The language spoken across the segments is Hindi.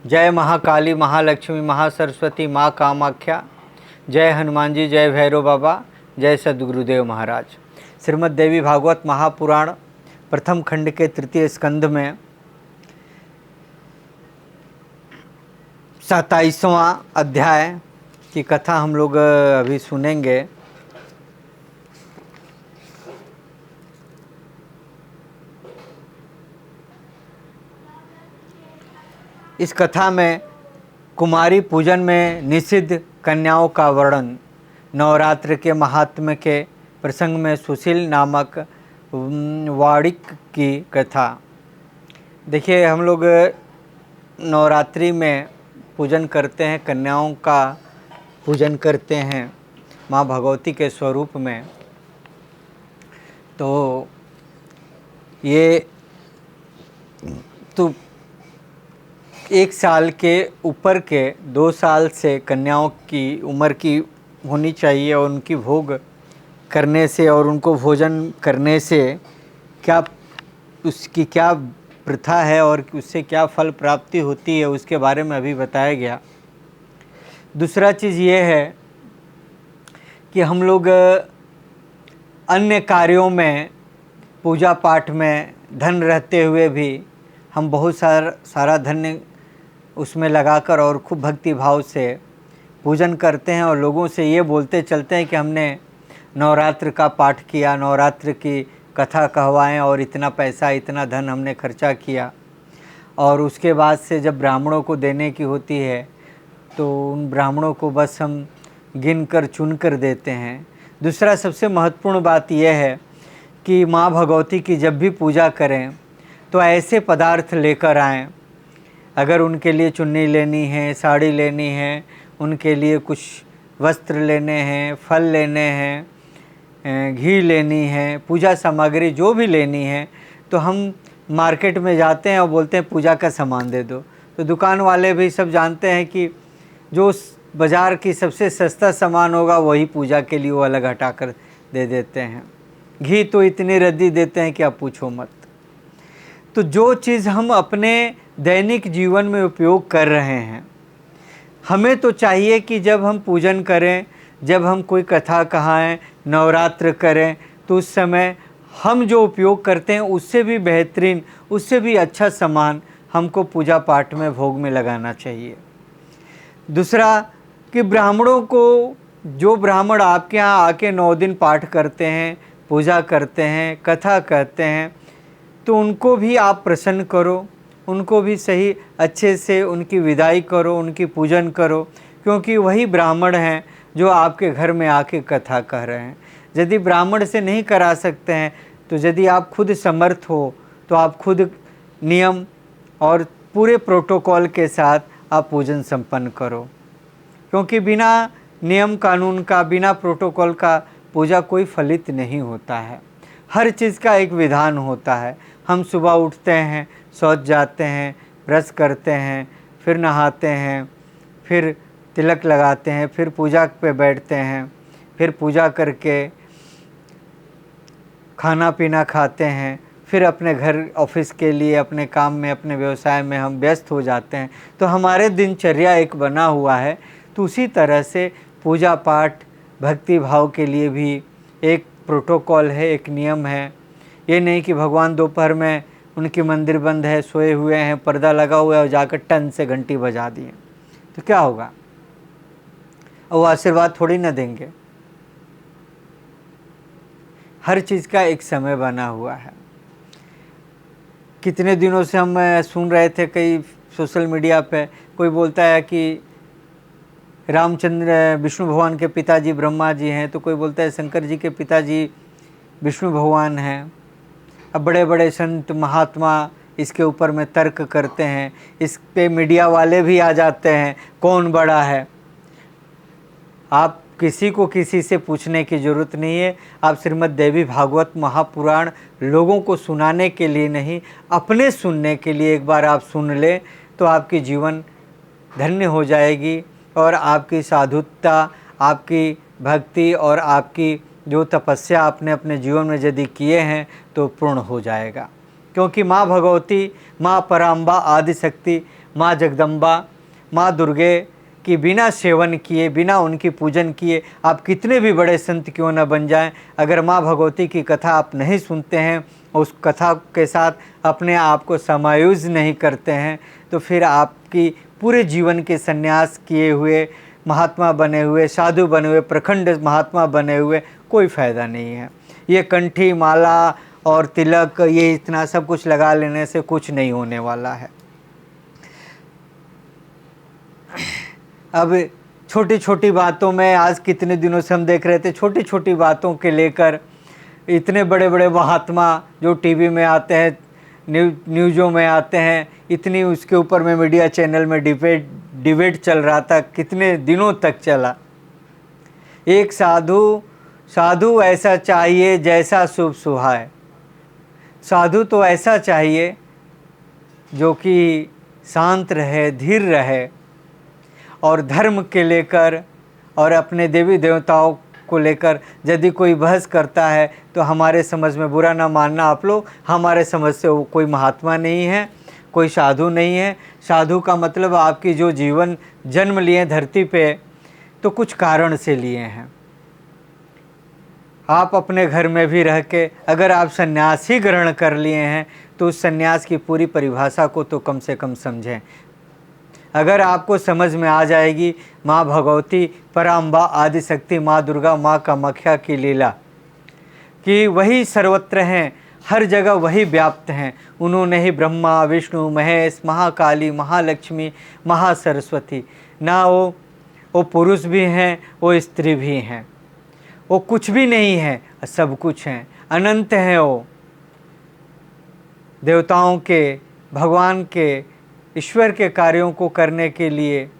जय महाकाली, महालक्ष्मी, महासरस्वती, माँ कामाख्या। जय हनुमान जी, जय भैरव बाबा, जय सद्गुरुदेव महाराज। श्रीमद् देवी भागवत महापुराण प्रथम खंड के तृतीय स्कंध में 27वां अध्याय की कथा हम लोग अभी सुनेंगे। इस कथा में कुमारी पूजन में निषिद्ध कन्याओं का वर्णन, नवरात्र के महात्म्य के प्रसंग में सुशील नामक वाड़िक की कथा। देखिए, हम लोग नवरात्रि में पूजन करते हैं, कन्याओं का पूजन करते हैं माँ भगवती के स्वरूप में। तो ये तो 1 साल के ऊपर के 2 साल से कन्याओं की उम्र की होनी चाहिए और उनकी भोग करने से और उनको भोजन करने से क्या उसकी क्या प्रथा है और उससे क्या फल प्राप्ति होती है, उसके बारे में अभी बताया गया। दूसरा चीज़ ये है कि हम लोग अन्य कार्यों में, पूजा पाठ में धन रहते हुए भी हम बहुत सारा धन उसमें लगाकर और खूब भक्ति भाव से पूजन करते हैं और लोगों से ये बोलते चलते हैं कि हमने नवरात्र का पाठ किया, नवरात्र की कथा कहवाएं और इतना पैसा, इतना धन हमने खर्चा किया। और उसके बाद से जब ब्राह्मणों को देने की होती है तो उन ब्राह्मणों को बस हम गिन कर चुन कर देते हैं। दूसरा सबसे महत्वपूर्ण बात यह है कि माँ भगवती की जब भी पूजा करें तो ऐसे पदार्थ लेकर आएँ। अगर उनके लिए चुन्नी लेनी है, साड़ी लेनी है, उनके लिए कुछ वस्त्र लेने हैं, फल लेने हैं, घी लेनी है, पूजा सामग्री जो भी लेनी है, तो हम मार्केट में जाते हैं और बोलते हैं पूजा का सामान दे दो। तो दुकान वाले भी सब जानते हैं कि जो बाज़ार की सबसे सस्ता सामान होगा वही पूजा के लिए वो अलग हटा कर दे देते हैं। घी तो इतनी रद्दी देते हैं कि आप पूछो मत। तो जो चीज़ हम अपने दैनिक जीवन में उपयोग कर रहे हैं, हमें तो चाहिए कि जब हम पूजन करें, जब हम कोई कथा कहाएं, नवरात्र करें, तो उस समय हम जो उपयोग करते हैं उससे भी बेहतरीन, उससे भी अच्छा सामान हमको पूजा पाठ में भोग में लगाना चाहिए। दूसरा कि ब्राह्मणों को, जो ब्राह्मण आपके यहाँ आके 9 दिन पाठ करते हैं, पूजा करते हैं, कथा कहते हैं, तो उनको भी आप प्रसन्न करो, उनको भी सही अच्छे से उनकी विदाई करो, उनकी पूजन करो, क्योंकि वही ब्राह्मण हैं जो आपके घर में आके कथा कह रहे हैं। यदि ब्राह्मण से नहीं करा सकते हैं तो यदि आप खुद समर्थ हो तो आप खुद नियम और पूरे प्रोटोकॉल के साथ आप पूजन संपन्न करो, क्योंकि बिना नियम कानून का, बिना प्रोटोकॉल का पूजा कोई फलित नहीं होता है। हर चीज़ का एक विधान होता है। हम सुबह उठते हैं, शौच जाते हैं, ब्रश करते हैं, फिर नहाते हैं, फिर तिलक लगाते हैं, फिर पूजा पे बैठते हैं, फिर पूजा करके खाना पीना खाते हैं, फिर अपने घर ऑफिस के लिए, अपने काम में, अपने व्यवसाय में हम व्यस्त हो जाते हैं। तो हमारे दिनचर्या एक बना हुआ है। तो उसी तरह से पूजा पाठ भक्ति भाव के लिए भी एक प्रोटोकॉल है, एक नियम है। ये नहीं कि भगवान दोपहर में उनकी मंदिर बंद है, सोए हुए हैं, पर्दा लगा हुआ है और जाकर टन से घंटी बजा दिए तो क्या होगा? और वो आशीर्वाद थोड़ी ना देंगे। हर चीज़ का एक समय बना हुआ है। कितने दिनों से हम सुन रहे थे, कई सोशल मीडिया पे कोई बोलता है कि रामचंद्र विष्णु भगवान के पिताजी ब्रह्मा जी हैं, तो कोई बोलता है शंकर जी के पिताजी विष्णु भगवान हैं। अब बड़े बड़े संत महात्मा इसके ऊपर में तर्क करते हैं, इस पे मीडिया वाले भी आ जाते हैं, कौन बड़ा है। आप किसी को किसी से पूछने की ज़रूरत नहीं है। आप श्रीमद् देवी भागवत महापुराण लोगों को सुनाने के लिए नहीं, अपने सुनने के लिए एक बार आप सुन लें तो आपकी जीवन धन्य हो जाएगी और आपकी साधुता, आपकी भक्ति और आपकी जो तपस्या आपने अपने जीवन में यदि किए हैं तो पूर्ण हो जाएगा। क्योंकि माँ भगवती, माँ पराम्बा आदि शक्ति माँ जगदम्बा, माँ दुर्गे कि बिना सेवन किए, बिना उनकी पूजन किए आप कितने भी बड़े संत क्यों न बन जाएं, अगर माँ भगवती की कथा आप नहीं सुनते हैं, उस कथा के साथ अपने आप को समायोज नहीं करते हैं, तो फिर आपकी पूरे जीवन के संन्यास किए हुए, महात्मा बने हुए, साधु बने हुए, प्रखंड महात्मा बने हुए कोई फ़ायदा नहीं है। ये कंठी माला और तिलक, ये इतना सब कुछ लगा लेने से कुछ नहीं होने वाला है। अब छोटी छोटी बातों में, आज कितने दिनों से हम देख रहे थे, छोटी छोटी बातों के लेकर इतने बड़े बड़े महात्मा जो टीवी में आते हैं, न्यूज़ों में आते हैं, इतनी उसके ऊपर में मीडिया चैनल में डिबेट चल रहा था, कितने दिनों तक चला। एक साधु ऐसा चाहिए जैसा शुभ सुहाए। साधु तो ऐसा चाहिए जो कि शांत रहे, धीर रहे और धर्म के लेकर और अपने देवी देवताओं को लेकर यदि कोई बहस करता है तो हमारे समझ में बुरा ना मानना आप लोग, हमारे समझ से वो कोई महात्मा नहीं है, कोई साधु नहीं है। साधु का मतलब आपकी जो जीवन जन्म लिए धरती पे तो कुछ कारण से लिए हैं। आप अपने घर में भी रह के अगर आप सन्यास ही ग्रहण कर लिए हैं तो उस सन्यास की पूरी परिभाषा को तो कम से कम समझें। अगर आपको समझ में आ जाएगी माँ भगवती, पराम्बा, आदिशक्ति, माँ दुर्गा, माँ कामाख्या की लीला कि वही सर्वत्र हैं, हर जगह वही व्याप्त हैं। उन्होंने ही ब्रह्मा, विष्णु, महेश, महाकाली, महालक्ष्मी, महासरस्वती, ना वो पुरुष भी हैं, वो स्त्री भी हैं, वो कुछ भी नहीं है, सब कुछ हैं, अनंत हैं। वो देवताओं के, भगवान के, ईश्वर के कार्यों को करने के लिए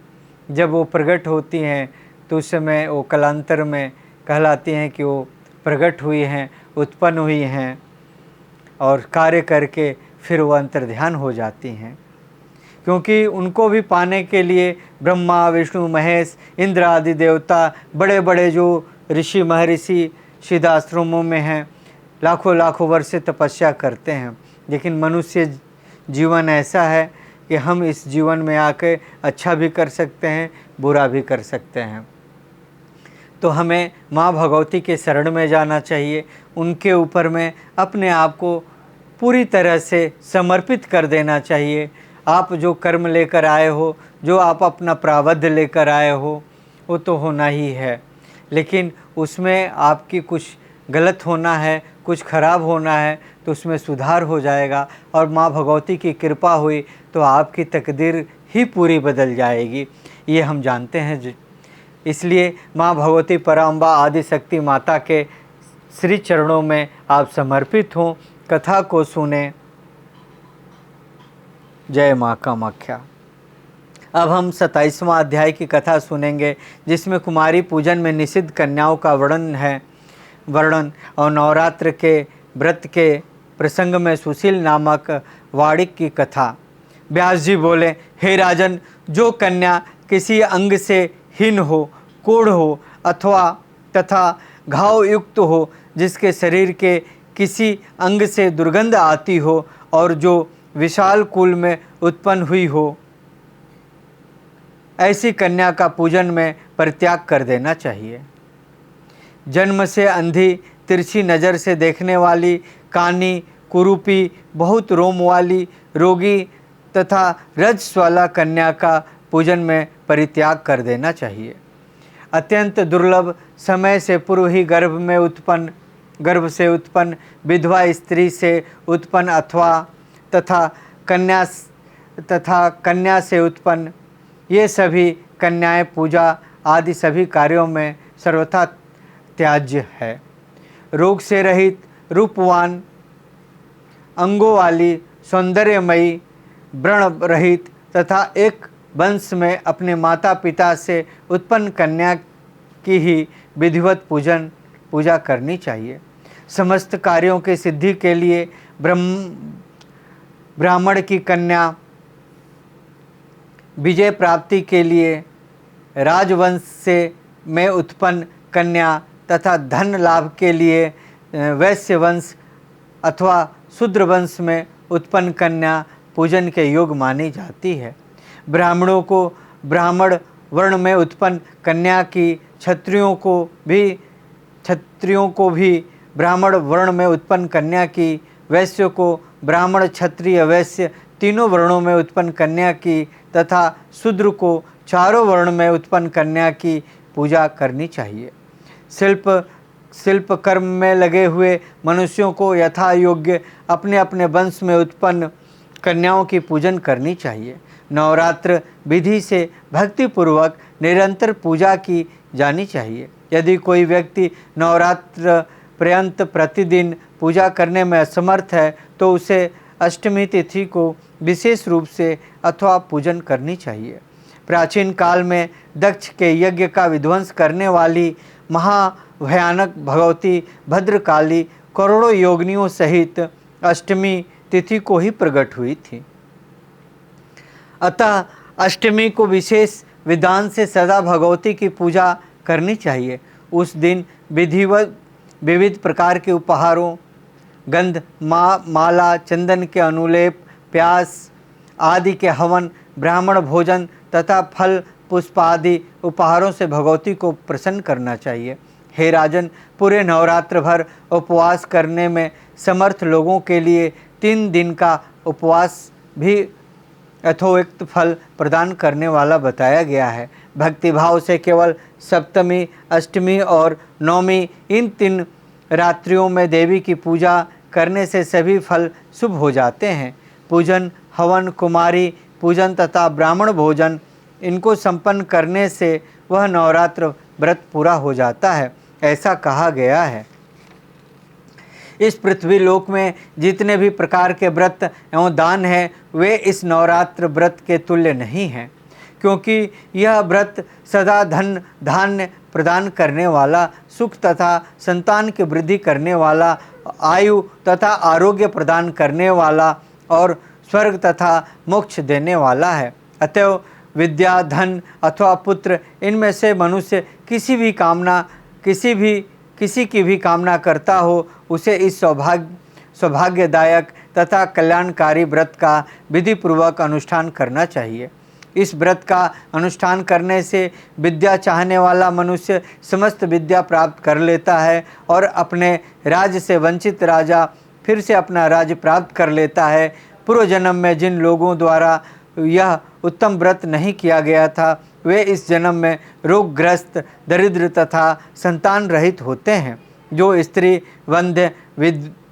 जब वो प्रकट होती हैं तो उस समय वो कालांतर में कहलाती हैं कि वो प्रकट हुई हैं, उत्पन्न हुई हैं और कार्य करके फिर वो अंतर्ध्यान हो जाती हैं। क्योंकि उनको भी पाने के लिए ब्रह्मा, विष्णु, महेश, इंद्र आदि देवता, बड़े बड़े जो ऋषि महर्षि सिद्धाश्रमों में हैं, लाखों लाखों वर्ष से तपस्या करते हैं। लेकिन मनुष्य जीवन ऐसा है कि हम इस जीवन में आके अच्छा भी कर सकते हैं, बुरा भी कर सकते हैं। तो हमें माँ भगवती के शरण में जाना चाहिए, उनके ऊपर में अपने आप को पूरी तरह से समर्पित कर देना चाहिए। आप जो कर्म लेकर आए हो, जो आप अपना प्रारब्ध लेकर आए हो, वो तो होना ही है, लेकिन उसमें आपकी कुछ गलत होना है, कुछ खराब होना है तो उसमें सुधार हो जाएगा और माँ भगवती की कृपा हुई तो आपकी तकदीर ही पूरी बदल जाएगी, ये हम जानते हैं। इसलिए माँ भगवती, पराम्बा, आदिशक्ति माता के श्री चरणों में आप समर्पित हों, कथा को सुने। जय माँ कामाख्या। अब हम 27वां अध्याय की कथा सुनेंगे जिसमें कुमारी पूजन में निषिद्ध कन्याओं का वर्णन और नवरात्र के व्रत के प्रसंग में सुशील नामक वाड़िक की कथा। व्यास जी बोले, हे राजन, जो कन्या किसी अंग से हीन हो, कोढ़ हो अथवा तथा घाव युक्त हो, जिसके शरीर के किसी अंग से दुर्गंध आती हो और जो विशाल कुल में उत्पन्न हुई हो, ऐसी कन्या का पूजन में परित्याग कर देना चाहिए। जन्म से अंधी, तिरछी नज़र से देखने वाली, कानी, कुरूपी, बहुत रोम वाली, रोगी तथा रजस्वला कन्या का पूजन में परित्याग कर देना चाहिए। अत्यंत दुर्लभ समय से पूर्व ही गर्भ से उत्पन्न, विधवा स्त्री से उत्पन्न अथवा तथा कन्या से उत्पन्न, ये सभी कन्याएं पूजा आदि सभी कार्यों में सर्वथा त्याज्य है। रोग से रहित, रूपवान, अंगों वाली, सौंदर्यमयी, व्रण रहित तथा एक वंश में अपने माता पिता से उत्पन्न कन्या की ही विधिवत पूजा करनी चाहिए। समस्त कार्यों की सिद्धि के लिए ब्राह्मण की कन्या, विजय प्राप्ति के लिए राजवंश में उत्पन्न कन्या तथा धन लाभ के लिए वैश्य वंश अथवा शूद्र वंश में उत्पन्न कन्या पूजन के योग्य मानी जाती है। ब्राह्मणों को ब्राह्मण वर्ण में उत्पन्न कन्या की, क्षत्रियों को भी ब्राह्मण वर्ण में उत्पन्न कन्या की, वैश्य को ब्राह्मण क्षत्रिय वैश्य तीनों वर्णों में उत्पन्न कन्या की तथा शूद्र को चारों वर्ण में उत्पन्न कन्या की पूजा करनी चाहिए। शिल्प कर्म में लगे हुए मनुष्यों को यथा योग्य अपने अपने वंश में उत्पन्न कन्याओं की पूजन करनी चाहिए। नवरात्र विधि से भक्तिपूर्वक निरंतर पूजा की जानी चाहिए। यदि कोई व्यक्ति नवरात्र पर्यंत प्रतिदिन पूजा करने में असमर्थ है तो उसे अष्टमी तिथि को विशेष रूप से अथवा पूजन करनी चाहिए। प्राचीन काल में दक्ष के यज्ञ का विध्वंस करने वाली महाभयानक भगवती भद्रकाली करोड़ों योगिनियों सहित अष्टमी तिथि को ही प्रकट हुई थी। अतः अष्टमी को विशेष विधान से सदा भगवती की पूजा करनी चाहिए। उस दिन विधिवत विविध प्रकार के उपहारों, गंध, माला, चंदन के अनुलेप, प्यास आदि के हवन, ब्राह्मण भोजन तथा फल पुष्प आदि उपहारों से भगवती को प्रसन्न करना चाहिए। हे राजन, पूरे नवरात्र भर उपवास करने में समर्थ लोगों के लिए 3 दिन का उपवास भी यथोक्त फल प्रदान करने वाला बताया गया है। भक्तिभाव से केवल सप्तमी, अष्टमी और नवमी इन 3 रात्रियों में देवी की पूजा करने से सभी फल शुभ हो जाते हैं। पूजन, हवन, कुमारी पूजन तथा ब्राह्मण भोजन इनको संपन्न करने से वह नवरात्र व्रत पूरा हो जाता है, ऐसा कहा गया है। इस पृथ्वी लोक में जितने भी प्रकार के व्रत एवं दान हैं वे इस नवरात्र व्रत के तुल्य नहीं हैं, क्योंकि यह व्रत सदा धन धान्य प्रदान करने वाला, सुख तथा संतान की वृद्धि करने वाला, आयु तथा आरोग्य प्रदान करने वाला और स्वर्ग तथा मोक्ष देने वाला है। अतएव विद्या, धन अथवा पुत्र इनमें से मनुष्य किसी की भी कामना करता हो उसे इस सौभाग्यदायक तथा कल्याणकारी व्रत का विधिपूर्वक अनुष्ठान करना चाहिए। इस व्रत का अनुष्ठान करने से विद्या चाहने वाला मनुष्य समस्त विद्या प्राप्त कर लेता है और अपने राज्य से वंचित राजा फिर से अपना राज्य प्राप्त कर लेता है। पूर्व जन्म में जिन लोगों द्वारा यह उत्तम व्रत नहीं किया गया था वे इस जन्म में रोगग्रस्त, दरिद्र तथा संतान रहित होते हैं। जो स्त्री वंध्य,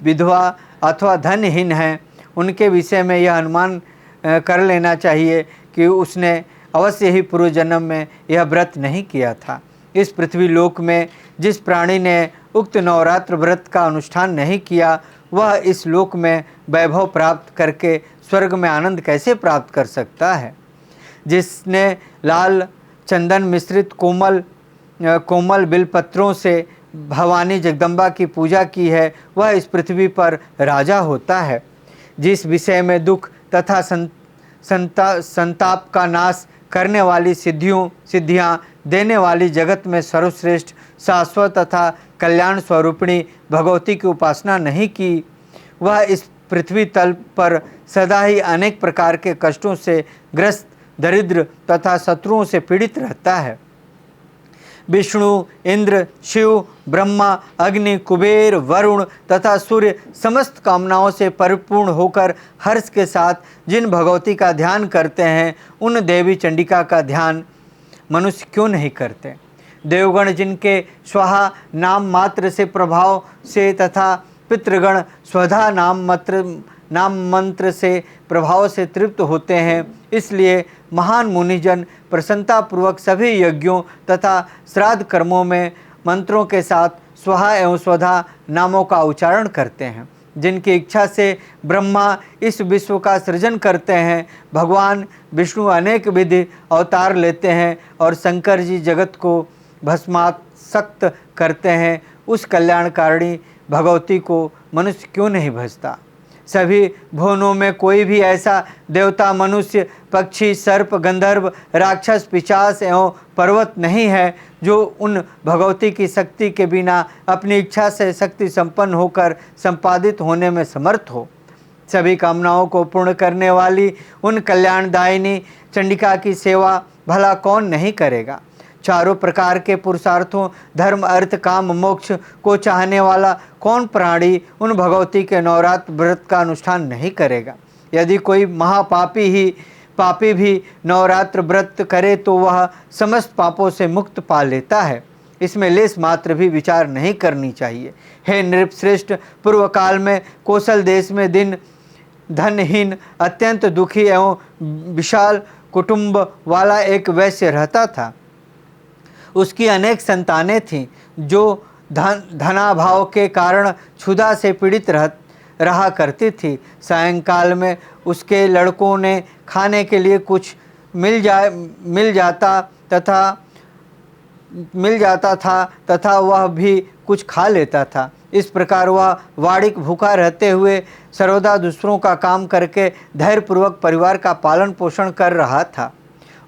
विधवा अथवा धनहीन हैं उनके विषय में यह अनुमान कर लेना चाहिए कि उसने अवश्य ही पूर्व जन्म में यह व्रत नहीं किया था। इस पृथ्वी लोक में जिस प्राणी ने उक्त नवरात्र व्रत का अनुष्ठान नहीं किया वह इस लोक में वैभव प्राप्त करके स्वर्ग में आनंद कैसे प्राप्त कर सकता है। जिसने लाल चंदन मिश्रित कोमल बिलपत्रों से भवानी जगदम्बा की पूजा की है वह इस पृथ्वी पर राजा होता है। जिस विषय में दुख तथा संताप का नाश करने वाली सिद्धियां देने वाली जगत में सर्वश्रेष्ठ शाश्वत तथा कल्याण स्वरूपिणी भगवती की उपासना नहीं की वह इस पृथ्वी तल पर सदा ही अनेक प्रकार के कष्टों से ग्रस्त, दरिद्र तथा शत्रुओं से पीड़ित रहता है। विष्णु, इंद्र, शिव, ब्रह्मा, अग्नि, कुबेर, वरुण तथा सूर्य समस्त कामनाओं से परिपूर्ण होकर हर्ष के साथ जिन भगवती का ध्यान करते हैं उन देवी चंडिका का ध्यान मनुष्य क्यों नहीं करते। देवगण जिनके स्वाहा नाम मात्र से प्रभाव से तथा पितृगण स्वधा नाम मंत्र से प्रभाव से तृप्त होते हैं, इसलिए महान मुनिजन प्रसन्नतापूर्वक सभी यज्ञों तथा श्राद्ध कर्मों में मंत्रों के साथ स्वाहा एवं स्वधा नामों का उच्चारण करते हैं। जिनकी इच्छा से ब्रह्मा इस विश्व का सृजन करते हैं, भगवान विष्णु अनेक विधि अवतार लेते हैं और शंकर जी जगत को भस्मासक्त करते हैं, उस कल्याणकारिणी भगवती को मनुष्य क्यों नहीं भजता। सभी भुवनों में कोई भी ऐसा देवता, मनुष्य, पक्षी, सर्प, गंधर्व, राक्षस, पिशाच एवं पर्वत नहीं है जो उन भगवती की शक्ति के बिना अपनी इच्छा से शक्ति संपन्न होकर संपादित होने में समर्थ हो। सभी कामनाओं को पूर्ण करने वाली उन कल्याणदायिनी चंडिका की सेवा भला कौन नहीं करेगा। चारों प्रकार के पुरुषार्थों धर्म अर्थ काम मोक्ष को चाहने वाला कौन प्राणी उन भगवती के नवरात्र व्रत का अनुष्ठान नहीं करेगा। यदि कोई पापी भी नवरात्र व्रत करे तो वह समस्त पापों से मुक्त पा लेता है। इसमें लेस मात्र भी विचार नहीं करनी चाहिए। हे नृपश्रेष्ठ, पूर्व काल में कौशल देश में दिन धनहीन अत्यंत दुखी एवं विशाल कुटुंब वाला एक वैश्य रहता था। उसकी अनेक संतानें थीं जो धनाभाव के कारण क्षुधा से पीड़ित रहा करती थी। सायंकाल में उसके लड़कों ने खाने के लिए कुछ मिल जाता था तथा वह भी कुछ खा लेता था। इस प्रकार वह वाड़िक भूखा रहते हुए सर्वदा दूसरों का काम करके धैर्यपूर्वक परिवार का पालन पोषण कर रहा था।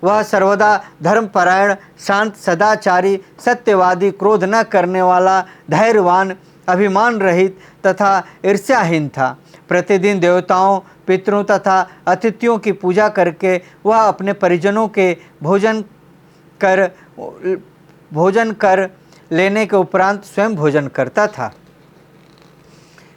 वह सर्वदा धर्मपरायण, शांत, सदाचारी, सत्यवादी, क्रोध न करने वाला, धैर्यवान, अभिमान रहित तथा ईर्ष्याहीन था। प्रतिदिन देवताओं, पितरों तथा अतिथियों की पूजा करके वह अपने परिजनों के भोजन कर लेने के उपरांत स्वयं भोजन करता था।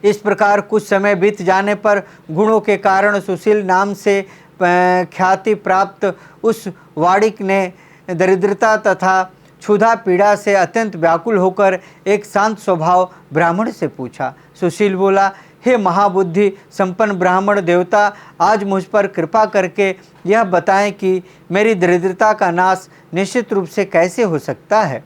इस प्रकार कुछ समय बीत जाने पर गुणों के कारण सुशील नाम से ख्याति प्राप्त उस वाड़िक ने दरिद्रता तथा क्षुधा पीड़ा से अत्यंत व्याकुल होकर एक शांत स्वभाव ब्राह्मण से पूछा। सुशील बोला, हे महाबुद्धि संपन्न ब्राह्मण देवता, आज मुझ पर कृपा करके यह बताएं कि मेरी दरिद्रता का नाश निश्चित रूप से कैसे हो सकता है।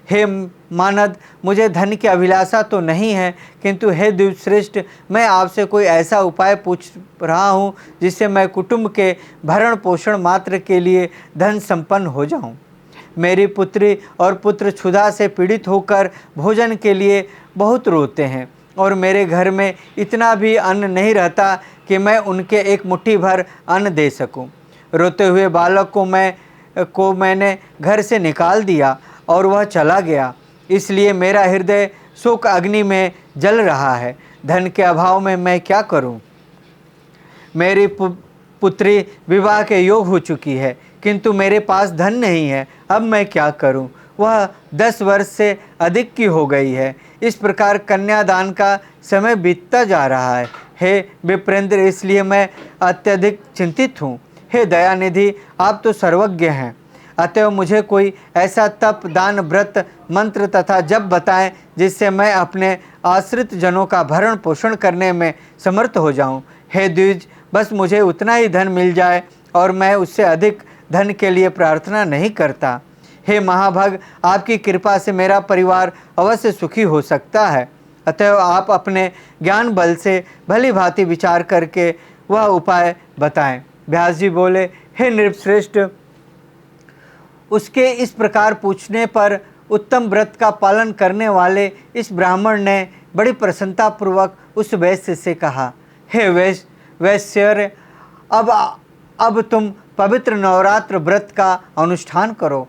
हे मानद, मुझे धन की अभिलाषा तो नहीं है, किंतु हे द्विजश्रेष्ठ, मैं आपसे कोई ऐसा उपाय पूछ रहा हूँ जिससे मैं कुटुंब के भरण पोषण मात्र के लिए धन संपन्न हो जाऊँ। मेरी पुत्री और पुत्र क्षुधा से पीड़ित होकर भोजन के लिए बहुत रोते हैं और मेरे घर में इतना भी अन्न नहीं रहता कि मैं उनके एक मुट्ठी भर अन्न दे सकूं। रोते हुए बालक को मैंने घर से निकाल दिया और वह चला गया, इसलिए मेरा हृदय शोक अग्नि में जल रहा है। धन के अभाव में मैं क्या करूं? मेरी पुत्री विवाह के योग हो चुकी है, किंतु मेरे पास धन नहीं है। अब मैं क्या करूं? वह 10 वर्ष से अधिक की हो गई है। इस प्रकार कन्यादान का समय बीतता जा रहा है। हे विप्रेंद्र, इसलिए मैं अत्यधिक चिंतित हूँ। हे दयानिधि, आप तो सर्वज्ञ हैं, अतएव मुझे कोई ऐसा तप, दान, व्रत, मंत्र तथा जप बताएं जिससे मैं अपने आश्रित जनों का भरण पोषण करने में समर्थ हो जाऊं। हे द्विज, बस मुझे उतना ही धन मिल जाए और मैं उससे अधिक धन के लिए प्रार्थना नहीं करता। हे महाभाग, आपकी कृपा से मेरा परिवार अवश्य सुखी हो सकता है, अतएव आप अपने ज्ञान बल से भली भांति विचार करके वह उपाय बताएं। व्यास जी बोले, हे नृपश्रेष्ठ, उसके इस प्रकार पूछने पर उत्तम व्रत का पालन करने वाले इस ब्राह्मण ने बड़ी प्रसन्नता पूर्वक उस वैश्य से कहा, हे वैश्य, अब तुम पवित्र नवरात्र व्रत का अनुष्ठान करो।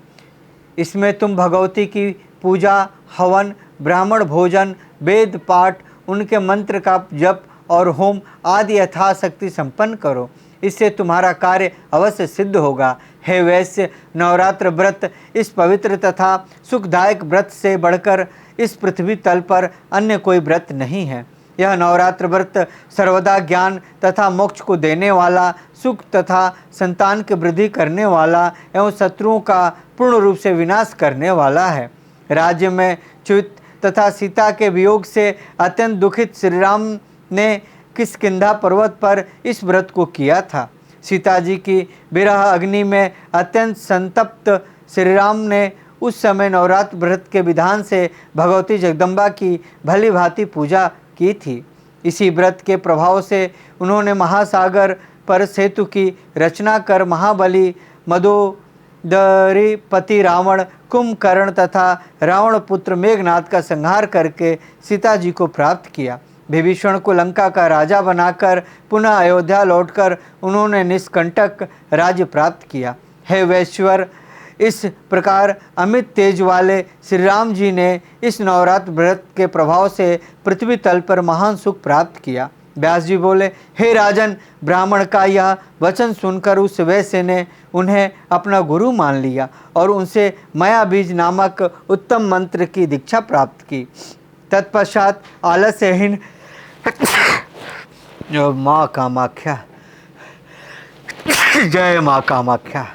इसमें तुम भगवती की पूजा, हवन, ब्राह्मण भोजन, वेद पाठ, उनके मंत्र का जप और होम आदि यथाशक्ति संपन्न करो। इससे तुम्हारा कार्य अवश्य सिद्ध होगा। हे वैश्य, नवरात्र व्रत इस पवित्र तथा सुखदायक व्रत से बढ़कर इस पृथ्वी तल पर अन्य कोई व्रत नहीं है। यह नवरात्र व्रत सर्वदा ज्ञान तथा मोक्ष को देने वाला, सुख तथा संतान की वृद्धि करने वाला एवं शत्रुओं का पूर्ण रूप से विनाश करने वाला है। राज्य में च्युत तथा सीता के वियोग से अत्यंत दुखित श्री राम ने किष्किंधा पर्वत पर इस व्रत को किया था। सीता जी की विरह अग्नि में अत्यंत संतप्त श्री राम ने उस समय नवरात्र व्रत के विधान से भगवती जगदम्बा की भली भांति पूजा की थी। इसी व्रत के प्रभाव से उन्होंने महासागर पर सेतु की रचना कर महाबली मदोदरीपति रावण, कुंभकर्ण तथा रावण पुत्र मेघनाथ का संहार करके सीता जी को प्राप्त किया। विभीषण को लंका का राजा बनाकर पुनः अयोध्या लौटकर उन्होंने निष्कंटक राज्य प्राप्त किया। हे वैश्वर, इस प्रकार अमित तेज वाले श्री राम जी ने इस नवरात्र व्रत के प्रभाव से पृथ्वी तल पर महान सुख प्राप्त किया। व्यास जी बोले, हे राजन, ब्राह्मण का यह वचन सुनकर उस वैश्य ने उन्हें अपना गुरु मान लिया और उनसे माया बीज नामक उत्तम मंत्र की दीक्षा प्राप्त की। तत्पश्चात आलस्यहीन माँ कामाख्या, जय माँ कामाख्या।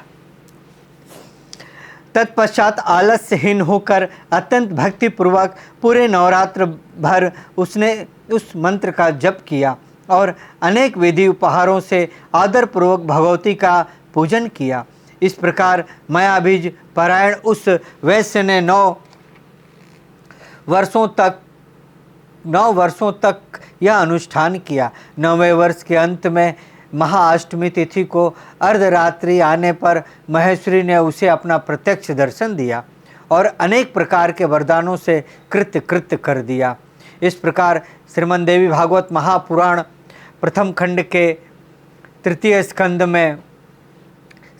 तत्पश्चात आलस्यहीन होकर अत्यंत भक्तिपूर्वक पूरे नवरात्र भर उसने उस मंत्र का जप किया और अनेक विधि उपहारों से आदरपूर्वक भगवती का पूजन किया। इस प्रकार मायाबीज परायण उस वैश्य ने 9 वर्षों तक यह अनुष्ठान किया। 9वें वर्ष के अंत में महाअष्टमी तिथि को अर्धरात्रि आने पर महेश्वरी ने उसे अपना प्रत्यक्ष दर्शन दिया और अनेक प्रकार के वरदानों से कृत्य कर दिया। इस प्रकार श्रीमद् देवी भागवत महापुराण प्रथम खंड के 3 स्कंद में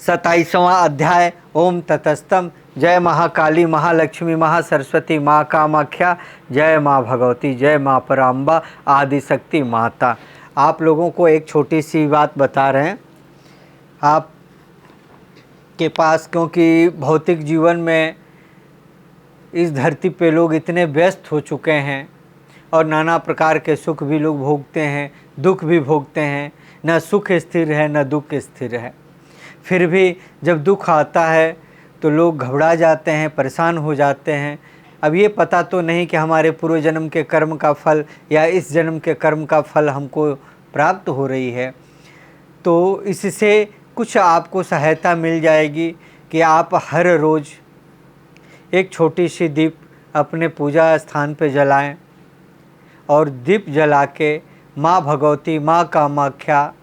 27वां अध्याय ओम ततस्तम। जय महाकाली, महालक्ष्मी, महासरस्वती, माँ कामाख्या, जय माँ भगवती, जय माँ पराम्बा, आदिशक्ति माता। आप लोगों को एक छोटी सी बात बता रहे हैं। आप के पास, क्योंकि भौतिक जीवन में इस धरती पे लोग इतने व्यस्त हो चुके हैं और नाना प्रकार के सुख भी लोग भोगते हैं, दुख भी भोगते हैं। न सुख स्थिर है न दुख स्थिर है। फिर भी जब दुख आता है तो लोग घबरा जाते हैं, परेशान हो जाते हैं। अब ये पता तो नहीं कि हमारे पूर्व जन्म के कर्म का फल या इस जन्म के कर्म का फल हमको प्राप्त हो रही है। तो इससे कुछ आपको सहायता मिल जाएगी कि आप हर रोज़ एक छोटी सी दीप अपने पूजा स्थान पे जलाएं और दीप जला के माँ भगवती, माँ कामाख्या,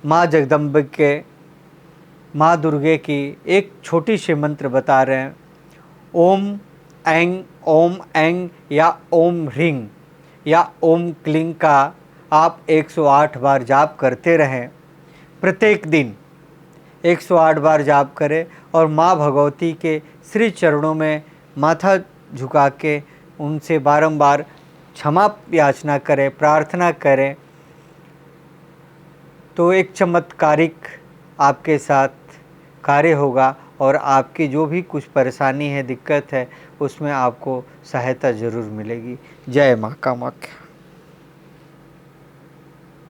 माँ जगदम्बिके, माँ दुर्गे की एक छोटी सी मंत्र बता रहे हैं। ओम ऐं या ओम ह्रीं या ओम क्लीं का आप 108 बार जाप करते रहें। प्रत्येक दिन 108 बार जाप करें और माँ भगवती के श्री चरणों में माथा झुका के उनसे बारंबार क्षमा याचना करें, प्रार्थना करें। तो एक चमत्कारिक आपके साथ कार्य होगा और आपकी जो भी कुछ परेशानी है, दिक्कत है, उसमें आपको सहायता ज़रूर मिलेगी। जय माँ कामाख्या।